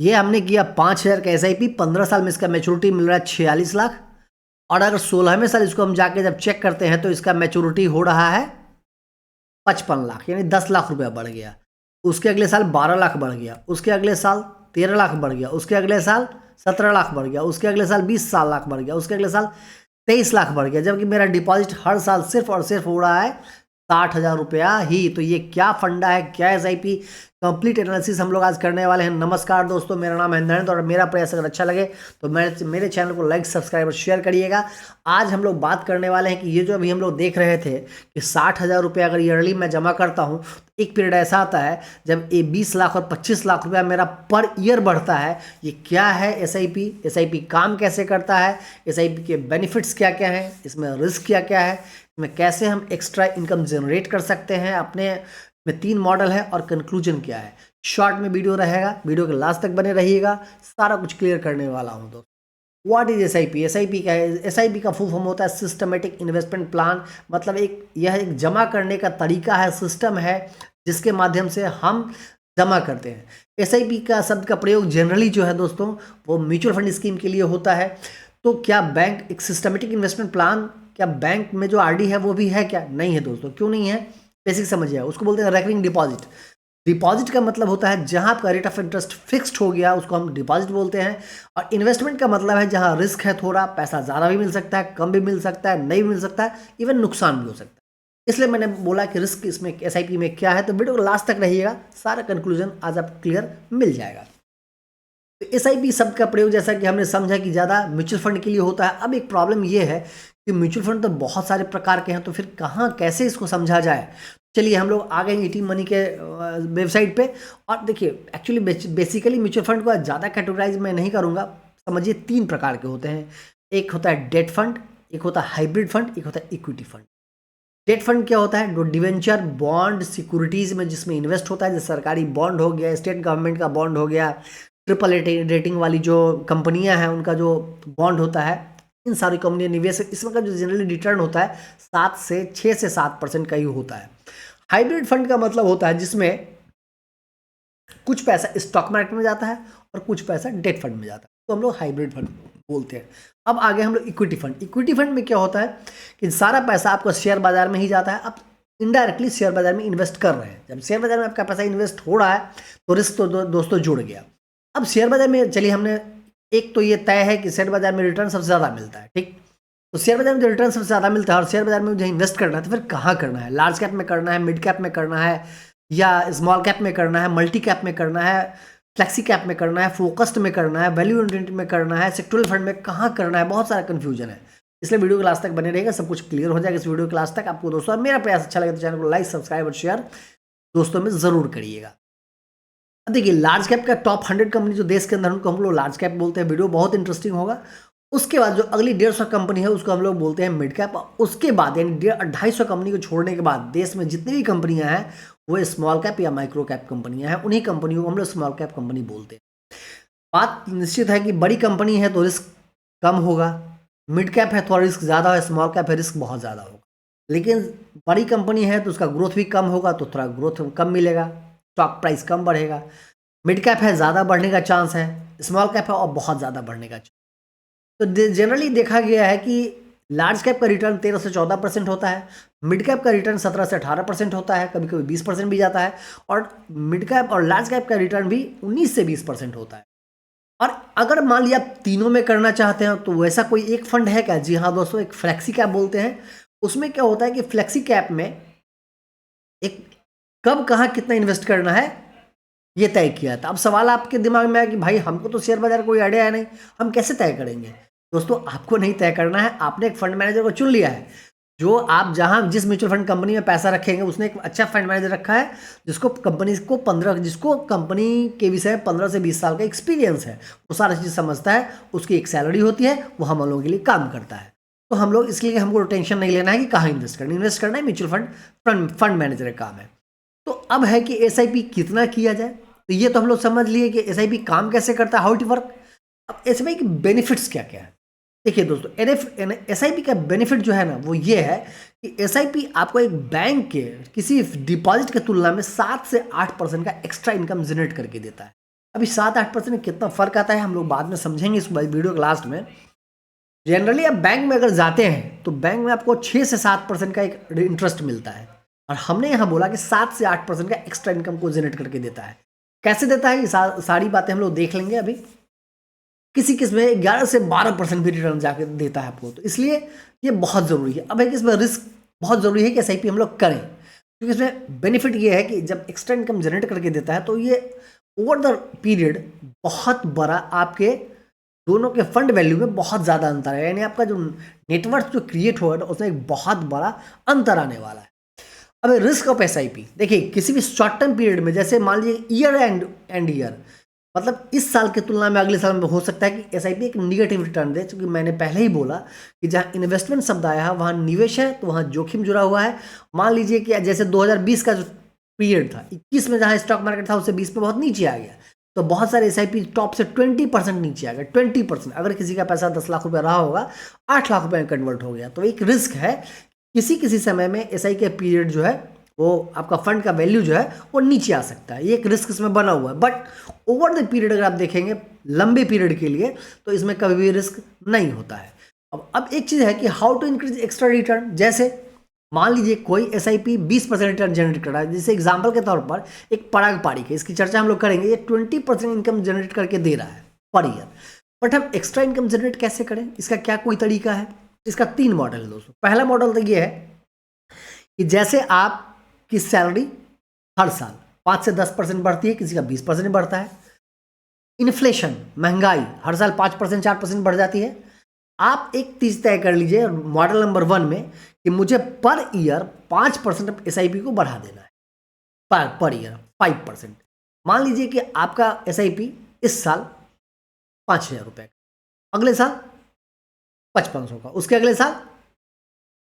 ये हमने किया 5,000 का SIP, 15 साल में इसका मैच्योरिटी मिल रहा है 46 लाख। और अगर 16वें साल इसको हम जाके जब चेक करते हैं तो इसका मैच्योरिटी हो रहा है 55 लाख, यानी 10 लाख रुपया बढ़ गया। उसके अगले साल 12 लाख बढ़ गया, उसके अगले साल 13 लाख बढ़ गया, उसके अगले साल 17 लाख बढ़ गया, उसके अगले साल 20 लाख बढ़ गया, उसके अगले साल 23 लाख बढ़ गया, जबकि मेरा डिपॉजिट हर साल सिर्फ और सिर्फ हो रहा है 60,000 रुपया ही। तो ये क्या फंडा है, क्या SIP, कंप्लीट एनालिसिस हम लोग आज करने वाले हैं। नमस्कार दोस्तों, मेरा नाम है नरेंद्र और मेरा प्रयास अगर अच्छा लगे तो मेरे चैनल को लाइक, सब्सक्राइब और शेयर करिएगा। आज हम लोग बात करने वाले हैं कि ये जो अभी हम लोग देख रहे थे कि 60,000 रुपया अगर ईयरली मैं जमा करता हूँ, एक पीरियड ऐसा आता है जब ये 20 लाख और 25 लाख रुपया मेरा पर ईयर बढ़ता है। ये क्या है SIP काम कैसे करता है, SIP के बेनिफिट्स क्या क्या हैं, इसमें रिस्क क्या क्या है, इसमें कैसे हम एक्स्ट्रा इनकम जनरेट कर सकते हैं अपने में 3 मॉडल है और कंक्लूजन क्या है। शॉर्ट में वीडियो रहेगा, वीडियो के लास्ट तक बने रहिएगा, सारा कुछ क्लियर करने वाला हूं। तो व्हाट इज SIP क्या है? SIP का फुल फॉर्म होता है सिस्टमेटिक इन्वेस्टमेंट प्लान। मतलब यह एक जमा करने का तरीका है, सिस्टम है जिसके माध्यम से हम जमा करते हैं। SIP का शब्द का प्रयोग जनरली जो है दोस्तों वो म्यूचुअल फंड स्कीम के लिए होता है। तो क्या बैंक एक सिस्टमेटिक इन्वेस्टमेंट प्लान, क्या बैंक में जो RD है वो भी है क्या? नहीं है दोस्तों। क्यों नहीं है? बेसिक समझिए, उसको बोलते हैं रेकरिंग डिपॉजिट। डिपॉजिट का मतलब होता है जहां आपका रेट ऑफ इंटरेस्ट फिक्स्ड हो गया, उसको हम डिपॉजिट बोलते हैं। और इन्वेस्टमेंट का मतलब है जहां रिस्क है, थोड़ा पैसा ज़्यादा भी मिल सकता है, कम भी मिल सकता है, नहीं भी मिल सकता है, इवन नुकसान भी हो सकता है। इसलिए मैंने बोला कि रिस्क इसमें SIP में क्या है। तो वीडियो को लास्ट तक रहिएगा, सारा कंक्लूजन आज आप क्लियर मिल जाएगा। तो SIP शब्द का प्रयोग जैसा कि हमने समझा कि ज़्यादा म्यूचुअल फंड के लिए होता है। अब एक प्रॉब्लम ये है कि म्यूचुअल फंड तो बहुत सारे प्रकार के हैं, तो फिर कहाँ कैसे इसको समझा जाए। चलिए हम लोग आ गए ET मनी के वेबसाइट पे। और देखिए एक्चुअली बेसिकली म्यूचुअल फंड को ज़्यादा कैटेगराइज मैं नहीं करूँगा। समझिए 3 प्रकार के होते हैं। एक होता है डेट फंड, एक होता है हाइब्रिड फंड, एक होता है इक्विटी फंड। डेट फंड क्या होता है? जो डिवेंचर बॉन्ड सिक्योरिटीज़ में जिसमें इन्वेस्ट होता है, जैसे सरकारी बॉन्ड हो गया, स्टेट गवर्नमेंट का बॉन्ड हो गया, ट्रिपल रेटिंग वाली जो कंपनियां हैं उनका जो बॉन्ड होता है, इन सारी कंपनियां निवेश, इसमें का जो जनरली रिटर्न होता है 6 से 7% का ही होता है। हाइब्रिड फंड का मतलब होता है जिसमें कुछ पैसा स्टॉक मार्केट में जाता है और कुछ पैसा डेट फंड में जाता है, तो हम लोग हाइब्रिड फंड बोलते हैं। अब आगे हम लोग इक्विटी फंड। इक्विटी फंड में क्या होता है कि सारा पैसा आपका शेयर बाजार में ही जाता है, आप इनडायरेक्टली शेयर बाजार में इन्वेस्ट कर रहे हैं। जब शेयर बाजार में आपका पैसा इन्वेस्ट हो रहा है तो रिस्क तो दोस्तों जुड़ गया। अब शेयर बाजार में चलिए हमने एक तो ये तय है कि शेयर बाजार में रिटर्न सबसे ज़्यादा मिलता है, ठीक। तो शेयर बाजार में जो रिटर्न सबसे ज़्यादा मिलता है और शेयर बाजार में मुझे इन्वेस्ट करना है, तो फिर कहाँ करना है? लार्ज कैप में करना है, मिड कैप में करना है, या स्मॉल कैप में करना है, मल्टी कैप में करना है, फ्लेक्सी कैप में करना है, फोकस्ड में करना है, वैल्यू इन्वेस्टमेंट में करना है, सेक्टोरल फंड में कहाँ करना है? बहुत सारा कन्फ्यूजन है। इसलिए वीडियो के लास्ट तक बने रहेगा, सब कुछ क्लियर हो जाएगा इस वीडियो के लास्ट तक आपको दोस्तों। और मेरा प्रयास अच्छा लगे तो चैनल को लाइक, सब्सक्राइब और शेयर दोस्तों में ज़रूर करिएगा। देखिए लार्ज कैप का टॉप 100 कंपनी जो देश के अंदर, उनको हम लोग लार्ज कैप बोलते हैं। वीडियो बहुत इंटरेस्टिंग होगा। उसके बाद जो अगली 150 कंपनी है उसको हम लोग बोलते हैं मिड कैप। उसके बाद यानी 250 कंपनी को छोड़ने के बाद देश में जितनी भी कंपनियां हैं वो स्मॉल कैप या माइक्रो कैप कंपनियां हैं, उन्हीं कंपनियों को हम लोग स्मॉल कैप कंपनी बोलते हैं। बात निश्चित है कि बड़ी कंपनी है तो रिस्क कम होगा, मिड कैप है थोड़ा रिस्क ज़्यादा है, स्मॉल कैप है रिस्क बहुत ज़्यादा होगा। लेकिन बड़ी कंपनी है तो उसका ग्रोथ भी कम होगा, तो थोड़ा ग्रोथ कम मिलेगा, स्टॉक प्राइस कम बढ़ेगा। मिड कैप है ज़्यादा बढ़ने का चांस है, स्मॉल कैप है और बहुत ज़्यादा बढ़ने का चांस। तो जनरली देखा गया है कि लार्ज कैप का रिटर्न 13 से 14% होता है, मिड कैप का रिटर्न 17 से 18% होता है, कभी कभी 20% भी जाता है, और मिड कैप और लार्ज कैप का रिटर्न भी 19 से 20% होता है। और अगर मान लिया आप तीनों में करना चाहते हैं तो वैसा कोई एक फंड है क्या? जी हाँ दोस्तों, एक फ्लेक्सी कैप बोलते हैं। उसमें क्या होता है कि फ्लेक्सी कैप में एक कब कहाँ कितना इन्वेस्ट करना है ये तय किया था। अब सवाल आपके दिमाग में आया कि भाई हमको तो शेयर बाजार कोई आइडिया है नहीं, हम कैसे तय करेंगे? दोस्तों आपको नहीं तय करना है, आपने एक फंड मैनेजर को चुन लिया है। जो आप जहां जिस म्यूचुअल फंड कंपनी में पैसा रखेंगे उसने एक अच्छा फंड मैनेजर रखा है जिसको कंपनी के विषय में 15 से 20 साल का एक्सपीरियंस है, वो सारी चीज़ समझता है, उसकी एक सैलरी होती है, वो हम लोगों के लिए काम करता है। तो हम लोग इसलिए हमको टेंशन नहीं लेना है कि कहाँ इन्वेस्ट करना है म्यूचुअल फंड मैनेजर का काम है। तो अब है कि SIP कितना किया जाए। तो ये तो हम लोग समझ लिए कि SIP काम कैसे करता है, हाउ इट वर्क। अब SIP के बेनिफिट्स क्या क्या है? देखिए दोस्तों, SIP का बेनिफिट जो है ना वो ये है कि SIP आपको एक बैंक के किसी डिपॉजिट की तुलना में 7 से 8% का एक्स्ट्रा इनकम जनरेट करके देता है। अभी 7-8% में कितना फ़र्क आता है हम लोग बाद में समझेंगे इस वीडियो के लास्ट में। जनरली आप बैंक में अगर जाते हैं तो बैंक में आपको 6 से 7% का एक इंटरेस्ट मिलता है, और हमने यहाँ बोला कि 7 से 8% का एक्स्ट्रा इनकम को जनरेट करके देता है। कैसे देता है ये सारी बातें हम लोग देख लेंगे अभी। किसी किस में 11 से 12% भी रिटर्न जाके देता है आपको, तो इसलिए ये बहुत ज़रूरी है। अब एक इसमें रिस्क बहुत ज़रूरी है कि SIP हम लोग करें, क्योंकि इसमें बेनिफिट ये है कि जब एक्स्ट्रा इनकम जनरेट करके देता है तो ये ओवर द पीरियड बहुत बड़ा आपके दोनों के फंड वैल्यू में बहुत ज़्यादा अंतर है, यानी आपका जो नेटवर्थ जो क्रिएट होगा उसमें एक बहुत बड़ा अंतर आने वाला है। अब रिस्क ऑफ SIP देखिए, किसी भी शॉर्ट टर्म पीरियड में, जैसे मान लीजिए ईयर एंड ईयर, मतलब इस साल की तुलना में अगले साल में हो सकता है कि SIP एक निगेटिव रिटर्न दे, क्योंकि मैंने पहले ही बोला कि जहाँ इन्वेस्टमेंट शब्द आया है वहाँ निवेश है, तो वहाँ जोखिम जुड़ा हुआ है। मान लीजिए कि जैसे 2020 का जो पीरियड था, 21 में जहाँ स्टॉक मार्केट था उससे 20 में बहुत नीचे आ गया, तो बहुत सारे SIP टॉप से 20% नीचे आ गए। 20%, अगर किसी का पैसा 10 लाख रुपया रहा होगा, 8 लाख रुपये में कन्वर्ट हो गया। तो एक रिस्क है, किसी समय में SI के पीरियड जो है वो आपका फंड का वैल्यू जो है वो नीचे आ सकता है, ये एक रिस्क इसमें बना हुआ है। बट ओवर द पीरियड अगर आप देखेंगे लंबे पीरियड के लिए, तो इसमें कभी भी रिस्क नहीं होता है। अब एक चीज़ है कि how to increase extra return. जैसे मान लीजिए कोई SIP 20% रिटर्न जनरेट कर रहा है, जैसे एग्जाम्पल के तौर पर एक पराग पाड़ी है, इसकी चर्चा हम लोग करेंगे। ये 20% इनकम जनरेट करके दे रहा है पर ईयर। बट हम एक्स्ट्रा इनकम जनरेट कैसे करें, इसका क्या कोई तरीका है? इसका 3 मॉडल है दोस्तों। पहला मॉडल तो ये है कि जैसे आपकी सैलरी हर साल 5 से 10% बढ़ती है, किसी का 20% बढ़ता है। इन्फ्लेशन, महंगाई हर साल 5% 4% बढ़ जाती है। आप एक चीज तय कर लीजिए मॉडल नंबर 1 में कि मुझे पर ईयर 5% SIP को बढ़ा देना है, पर ईयर 5%। मान लीजिए कि आपका SIP इस साल 5,000 रुपये का, अगले साल 5500 का, उसके अगले साल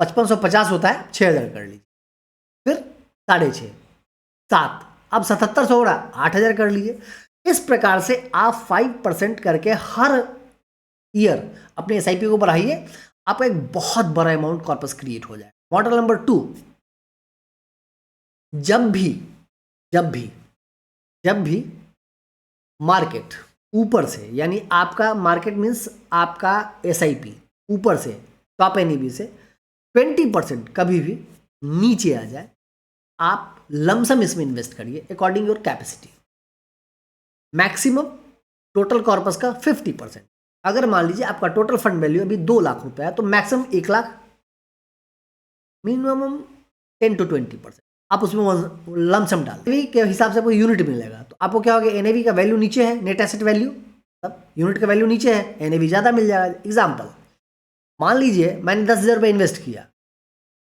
5550 होता है, 6,000 कर लीजिए, फिर 6.5, 7, अब 7700 हो रहा, 8,000 कर लीजिए। इस प्रकार से आप 5% करके हर ईयर अपने SIP को बढ़ाइए, आपका एक बहुत बड़ा अमाउंट कॉर्पस क्रिएट हो जाए। मॉडल नंबर 2, जब भी मार्केट ऊपर से, यानी आपका मार्केट मीन्स आपका SIP ऊपर से टॉप NAV से 20% कभी भी नीचे आ जाए, आप लमसम इसमें इन्वेस्ट करिए according your capacity. Maximum total corpus का 50%। अगर मान लीजिए आपका टोटल फंड वैल्यू अभी 2 लाख रुपए है, तो मैक्सिमम 1 लाख, मिनिमम 10 to 20% आप उसमें लमसम डाल। NAV के हिसाब से आपको यूनिट मिलेगा, तो आपको क्या होगा, NAV का वैल्यू नीचे है, नेट एसेट वैल्यू, तब यूनिट का वैल्यू नीचे है, NAV ज़्यादा मिल जाएगा। एग्जाम्पल, मान लीजिए मैंने 10,000 रुपये इन्वेस्ट किया,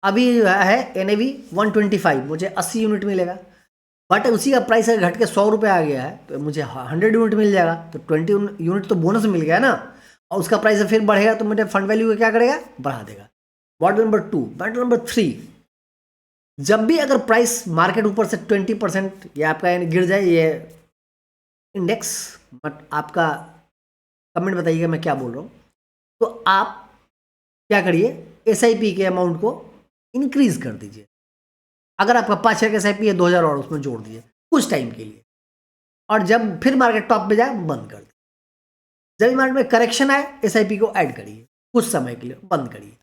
अभी है NAV 125, मुझे 80 यूनिट मिलेगा। बट उसी का प्राइस अगर घट के 100 रुपये आ गया है तो मुझे 100 यूनिट मिल जाएगा, तो 20 यूनिट तो बोनस मिल गया ना, और उसका प्राइस फिर बढ़ेगा तो मेरे फंड वैल्यू को क्या करेगा, बढ़ा देगा। Model number 2। मॉडल नंबर 3, जब भी अगर प्राइस मार्केट ऊपर से 20% या आपका गिर जाए, ये इंडेक्स, बट आपका कमेंट बताइएगा मैं क्या बोल रहा हूँ, तो आप क्या करिए, SIP के अमाउंट को इंक्रीज कर दीजिए। अगर आपका 5,000 का SIP है, 2,000 और उसमें जोड़ दीजिए कुछ टाइम के लिए, और जब फिर मार्केट टॉप पे जाए बंद कर दीजिए। जब मार्केट में करेक्शन आए SIP को ऐड करिए, कुछ समय के लिए बंद करिए।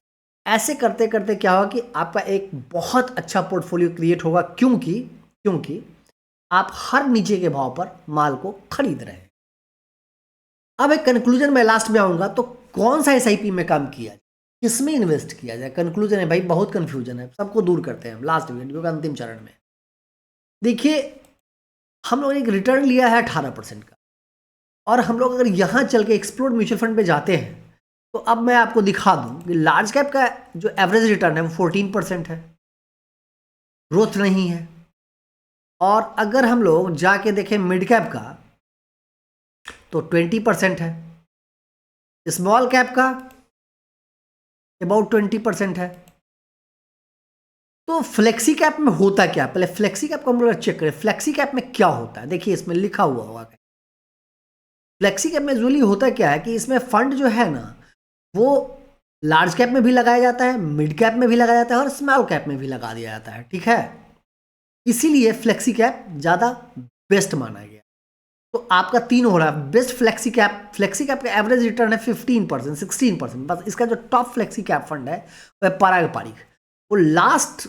ऐसे करते करते क्या होगा कि आपका एक बहुत अच्छा पोर्टफोलियो क्रिएट होगा, क्योंकि आप हर नीचे के भाव पर माल को खरीद रहे हैं। अब एक कंक्लूजन में लास्ट में आऊंगा, तो कौन सा SIP में काम किया, किसमें इन्वेस्ट किया जाए। कंक्लूजन है भाई, बहुत कंफ्यूजन है, सबको दूर करते हैं हम लास्ट वीडियो के अंतिम चरण में। देखिए, हम लोगों ने एक रिटर्न लिया है 18% का, और हम लोग अगर यहाँ चल के एक्सप्लोर म्यूचुअल फंड पे जाते हैं, तो अब मैं आपको दिखा दूं कि लार्ज कैप का जो एवरेज रिटर्न है वो 14% है, ग्रोथ नहीं है। और अगर हम लोग जाके देखें मिड कैप का, तो 20% है, स्मॉल कैप का अबाउट 20% है। तो फ्लेक्सी कैप में होता क्या, पहले फ्लेक्सी कैप को हम लोग चेक करें, फ्लेक्सी कैप में क्या होता है। देखिए इसमें लिखा हुआ होगा, फ्लेक्सी कैप में यूजुअली होता क्या है कि इसमें फंड जो है ना, वो लार्ज कैप में भी लगाया जाता है, मिड कैप में भी लगाया जाता है, और स्मॉल कैप में भी लगा दिया जाता है, ठीक है। इसीलिए फ्लेक्सी कैप ज़्यादा बेस्ट माना गया। तो आपका 3 हो रहा है। बेस्ट फ्लेक्सी कैप का एवरेज रिटर्न है 15%, 16%। बस इसका जो टॉप फ्लेक्सी कैप फंड है वह पराग पारिक, वो लास्ट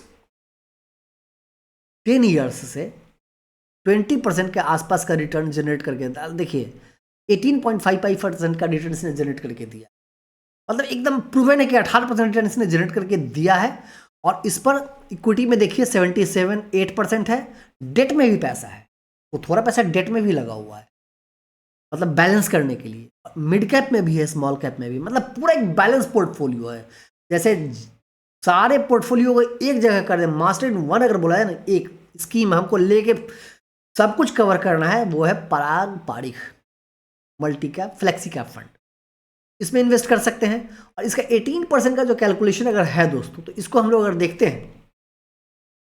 10 ईयर्स से 20% के आसपास का रिटर्न जनरेट करके, देखिए 18.55% का रिटर्न इसने जनरेट करके दिया। मतलब एकदम प्रूवन है कि 18% रिटर्न इसने जनरेट करके दिया है। और इस पर इक्विटी में देखिए 77-8% है। डेट में भी पैसा है, वो थोड़ा पैसा डेट में भी लगा हुआ है, मतलब बैलेंस करने के लिए। मिड कैप में भी है, स्मॉल कैप में भी, मतलब पूरा एक बैलेंस पोर्टफोलियो है। जैसे सारे पोर्टफोलियो को एक जगह कर दे, मास्टर इन वन अगर बोला है ना, एक स्कीम हमको लेके सब कुछ कवर करना है, वो है Parag Parikh multi cap flexi cap fund. इसमें इन्वेस्ट कर सकते हैं। और इसका 18% का जो कैलकुलेशन अगर है दोस्तों, तो इसको हम लोग अगर देखते हैं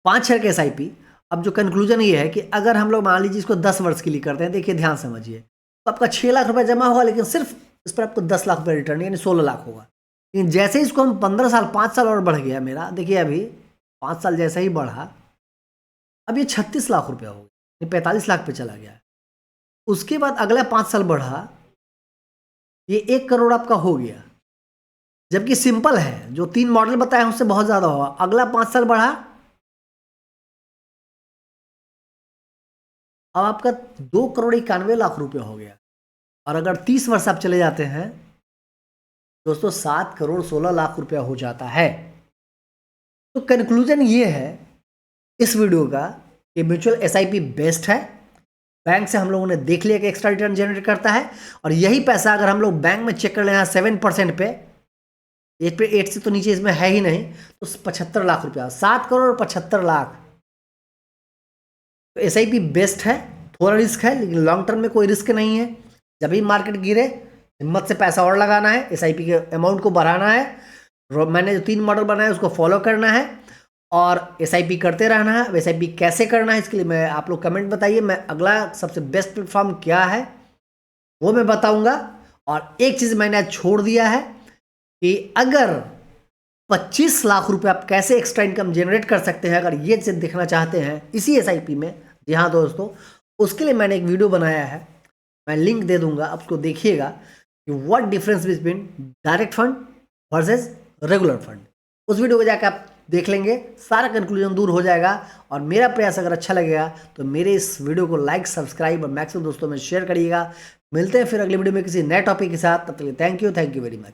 5 शेयर के SIP, अब जो कंक्लूजन ये है कि अगर हम लोग मान लीजिए इसको 10 वर्ष के लिए करते हैं, देखिए ध्यान समझिए, तो आपका 6 लाख रुपए जमा होगा, लेकिन सिर्फ इस पर आपको 10 लाख रुपए रिटर्न यानी 16 लाख होगा। लेकिन जैसे ही इसको हम 15 साल 5 साल और बढ़ गया मेरा, देखिए अभी 5 साल जैसे ही बढ़ा, अब ये 36 लाख रुपया हो गया, 45 लाख पे चला गया। उसके बाद अगला 5 साल बढ़ा, ये 1 करोड़ आपका हो गया। जबकि सिंपल है, जो 3 मॉडल बताए उससे बहुत ज्यादा होगा। अगला 5 साल बढ़ा, अब आपका 2 करोड़ 91 लाख रुपया हो गया। और अगर 30 वर्ष आप चले जाते हैं दोस्तों, 7 करोड़ 16 लाख रुपया हो जाता है। तो कंक्लूजन ये है इस वीडियो का कि म्यूचुअल SIP बेस्ट है। बैंक से हम लोगों ने देख लिया कि एक्स्ट्रा रिटर्न जनरेट करता है, और यही पैसा अगर हम लोग बैंक में चेक कर लेना 7% पे, 8 से तो नीचे इसमें है ही नहीं, तो 75 लाख रुपया, 7 करोड़ 75 लाख। तो SIP बेस्ट है। थोड़ा रिस्क है, लेकिन लॉन्ग टर्म में कोई रिस्क नहीं है। जब भी मार्केट गिरे, हिम्मत से पैसा और लगाना है, SIP के अमाउंट को बढ़ाना है। मैंने जो 3 मॉडल बनाया उसको फॉलो करना है, और SIP करते रहना है। अब SIP कैसे करना है, इसके लिए मैं आप लोग कमेंट बताइए। मैं अगला सबसे बेस्ट प्लेटफॉर्म क्या है वो मैं बताऊंगा। और एक चीज़ मैंने आज छोड़ दिया है कि अगर 25 लाख रुपए आप कैसे एक्स्ट्रा इनकम जनरेट कर सकते हैं, अगर ये चीज़ देखना चाहते हैं इसी SIP में, जी हाँ दोस्तों, उसके लिए मैंने एक वीडियो बनाया है, मैं लिंक दे दूंगा, आप उसको देखिएगा कि what difference between direct fund versus regular fund. उस वीडियो को जाकर आप देख लेंगे, सारा कंक्लूजन दूर हो जाएगा। और मेरा प्रयास अगर अच्छा लगेगा तो मेरे इस वीडियो को लाइक, सब्सक्राइब और मैक्सिमम दोस्तों में शेयर करिएगा। मिलते हैं फिर अगले वीडियो में किसी नए टॉपिक के साथ। तब तक थैंक यू वेरी मच।